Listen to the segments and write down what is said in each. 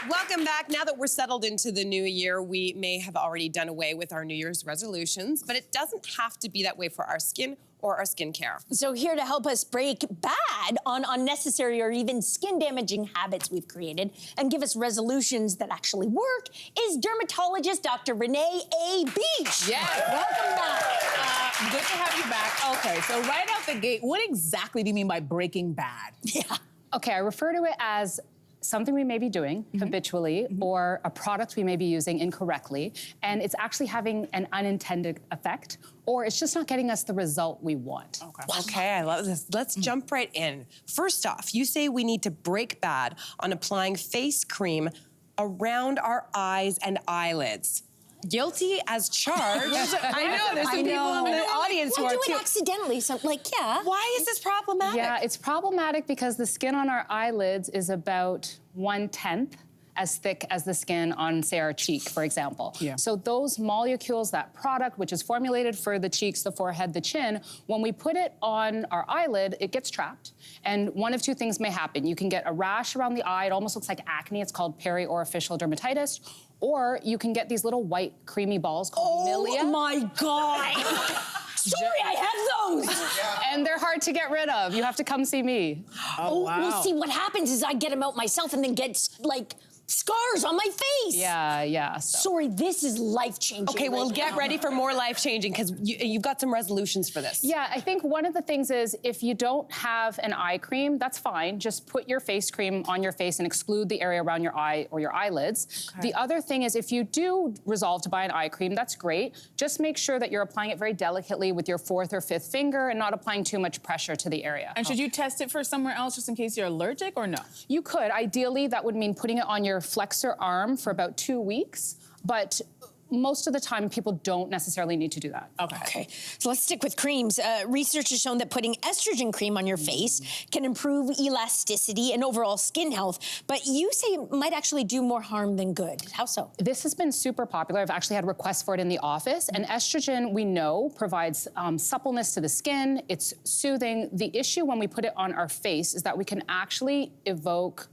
Welcome back. Now that we're settled into the new year, we may have already done away with our New Year's resolutions, but it doesn't have to be that way for our skin or our skincare. So here to help us break bad on unnecessary or even skin-damaging habits we've created and give us resolutions that actually work is dermatologist Dr. Renée A. Yes. Welcome back. Good to have you back. Okay, so right out the gate, what exactly do you mean by breaking bad? Yeah. Okay, I refer to it as something we may be doing habitually or a product we may be using incorrectly, and it's actually having an unintended effect, or it's just not getting us the result we want. Okay, I love this. Let's jump right in. First off, you say we need to break bad on applying face cream around our eyes and eyelids. Guilty as charged. I know, there's some people in the audience who are do too. it accidentally, yeah. Why is this problematic? Yeah, it's problematic because the skin on our eyelids is about 1/10 as thick as the skin on, say, our cheek, for example. Yeah. So those molecules, that product, which is formulated for the cheeks, the forehead, the chin, when we put it on our eyelid, it gets trapped. And one of two things may happen. You can get a rash around the eye. It almost looks like acne. It's called periorificial dermatitis. Or you can get these little white, creamy balls called milia. Oh my God. Sorry, I have those. And they're hard to get rid of. You have to come see me. Oh, well, see, what happens is I get them out myself and then get, like, scars on my face. Yeah. Sorry, this is life-changing. Okay, well, get ready for more life-changing because you've got some resolutions for this. Yeah, I think one of the things is if you don't have an eye cream, that's fine. Just put your face cream on your face and exclude the area around your eye or your eyelids. Okay. The other thing is if you do resolve to buy an eye cream, that's great. Just make sure that you're applying it very delicately with your 4th or 5th finger and not applying too much pressure to the area. And should you test it for somewhere else just in case you're allergic or no? You could. Ideally, that would mean putting it on your flexor arm for about 2 weeks, but most of the time, people don't necessarily need to do that. Okay, so let's stick with creams. Research has shown that putting estrogen cream on your face can improve elasticity and overall skin health, but you say it might actually do more harm than good. How so? This has been super popular. I've actually had requests for it in the office, and estrogen, we know, provides suppleness to the skin. It's soothing. The issue when we put it on our face is that we can actually evoke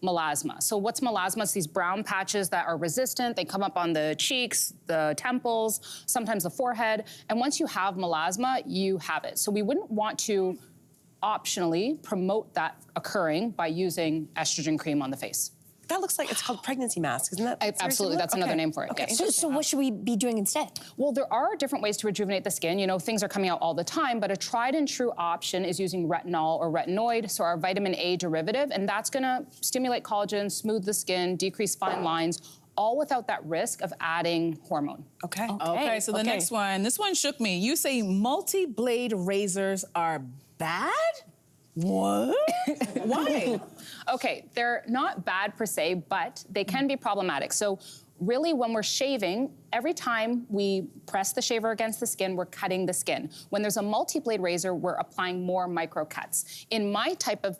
melasma. So what's melasma? It's these brown patches that are resistant. They come up on the cheeks, the temples, sometimes the forehead. And once you have melasma, you have it. So we wouldn't want to optionally promote that occurring by using estrogen cream on the face. That looks like it's called pregnancy mask, isn't that? Absolutely, that's another name for it. Okay. Yes. So what should we be doing instead? Well, there are different ways to rejuvenate the skin. You know, things are coming out all the time, but a tried and true option is using retinol or retinoid, so our vitamin A derivative, and that's gonna stimulate collagen, smooth the skin, decrease fine lines, all without that risk of adding hormone. Okay, so the next one, this one shook me. You say multi-blade razors are bad? What? Why? Okay, they're not bad per se, but they can be problematic. So really when we're shaving, every time we press the shaver against the skin, we're cutting the skin. When there's a multi-blade razor, we're applying more micro cuts. In my type of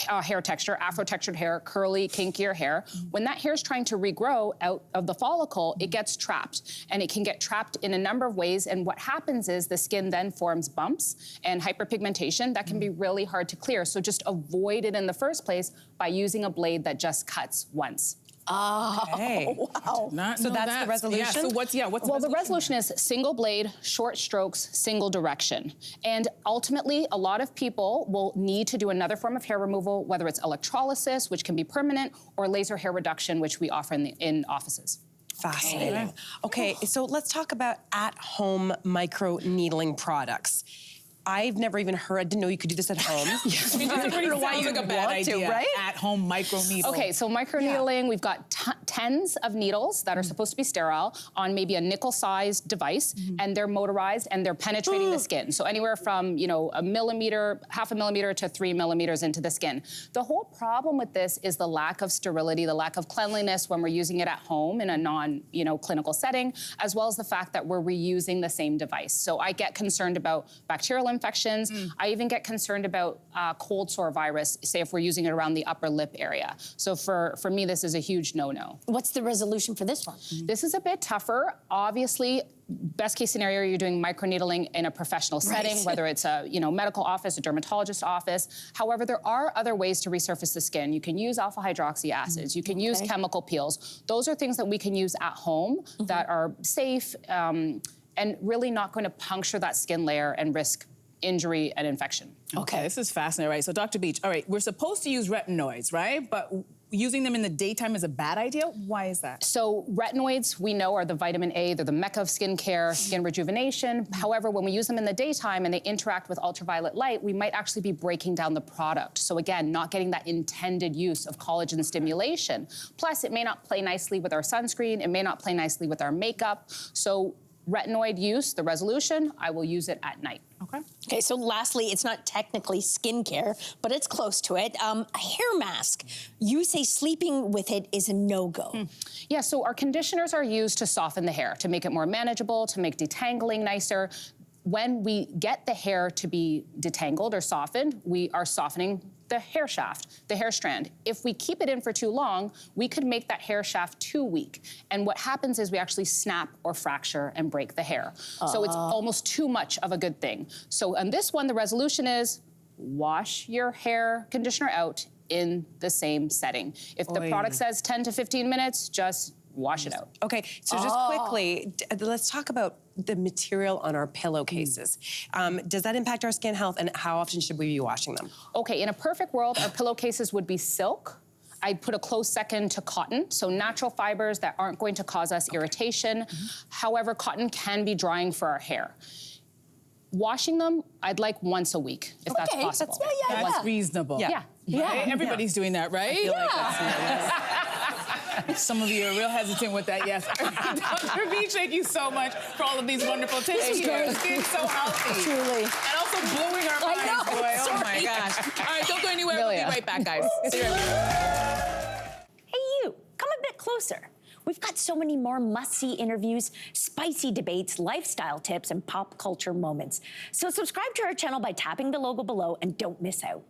hair texture, afro-textured hair, curly, kinkier hair, when that hair is trying to regrow out of the follicle, it gets trapped. And it can get trapped in a number of ways. And what happens is the skin then forms bumps and hyperpigmentation that can be really hard to clear. So just avoid it in the first place by using a blade that just cuts once. Okay. Wow. So that's the resolution? Yeah, so what's the resolution is single blade, short strokes, single direction. And ultimately, a lot of people will need to do another form of hair removal, whether it's electrolysis, which can be permanent, or laser hair reduction, which we offer in offices. Fascinating. Okay, so let's talk about at-home micro needling products. I've never even heard, I didn't know you could do this at home. I don't know why you'd want to, right? At-home micro needle. Okay, so micro needling, we've got tens of needles that are supposed to be sterile on maybe a nickel-sized device, and they're motorized and they're penetrating the skin. So anywhere from, you know, a millimeter, half a millimeter to 3 millimeters into the skin. The whole problem with this is the lack of sterility, the lack of cleanliness when we're using it at home in a clinical setting, as well as the fact that we're reusing the same device. So I get concerned about bacterial infections. I even get concerned about cold sore virus, say if we're using it around the upper lip area. So for me, this is a huge no-no. What's the resolution for this one? This is a bit tougher. Obviously, best case scenario, you're doing microneedling in a professional setting, whether it's a medical office, a dermatologist office. However, there are other ways to resurface the skin. You can use alpha hydroxy acids. You can use chemical peels. Those are things that we can use at home that are safe and really not going to puncture that skin layer and risk injury and infection. Okay, this is fascinating, right? So Dr. Beach, all right, we're supposed to use retinoids, right? But using them in the daytime is a bad idea? Why is that? So retinoids, we know, are the vitamin A. They're the mecca of skincare, skin rejuvenation. However, when we use them in the daytime and they interact with ultraviolet light, we might actually be breaking down the product. So again, not getting that intended use of collagen stimulation. Plus, it may not play nicely with our sunscreen. It may not play nicely with our makeup. So retinoid use, the resolution, I will use it at night. Okay, so lastly, it's not technically skincare, but it's close to it. A hair mask. You say sleeping with it is a no-go. Yeah, so our conditioners are used to soften the hair, to make it more manageable, to make detangling nicer. When we get the hair to be detangled or softened, we are softening the hair shaft, the hair strand. If we keep it in for too long, we could make that hair shaft too weak. And what happens is we actually snap or fracture and break the hair. So it's almost too much of a good thing. So on this one, the resolution is wash your hair conditioner out in the same setting. If the product says 10 to 15 minutes, just wash it out. Okay, so just quickly, let's talk about the material on our pillowcases. Does that impact our skin health, and how often should we be washing them? Okay, in a perfect world, our pillowcases would be silk. I'd put a close second to cotton, so natural fibers that aren't going to cause us irritation. However, cotton can be drying for our hair. Washing them, I'd like once a week, if that's possible. That's reasonable. Yeah. Right? Everybody's doing that, right? I feel like that's Some of you are real hesitant with that, yes. Dr. Beach, thank you so much for all of these wonderful tips. Keep your skin so healthy. Truly. And also blowing our minds, know, boy. Oh my sorry. gosh. All right, don't go anywhere. We'll be right back, guys. See you right back. Hey, you, come a bit closer. We've got so many more must-see interviews, spicy debates, lifestyle tips, and pop culture moments. So subscribe to our channel by tapping the logo below and don't miss out.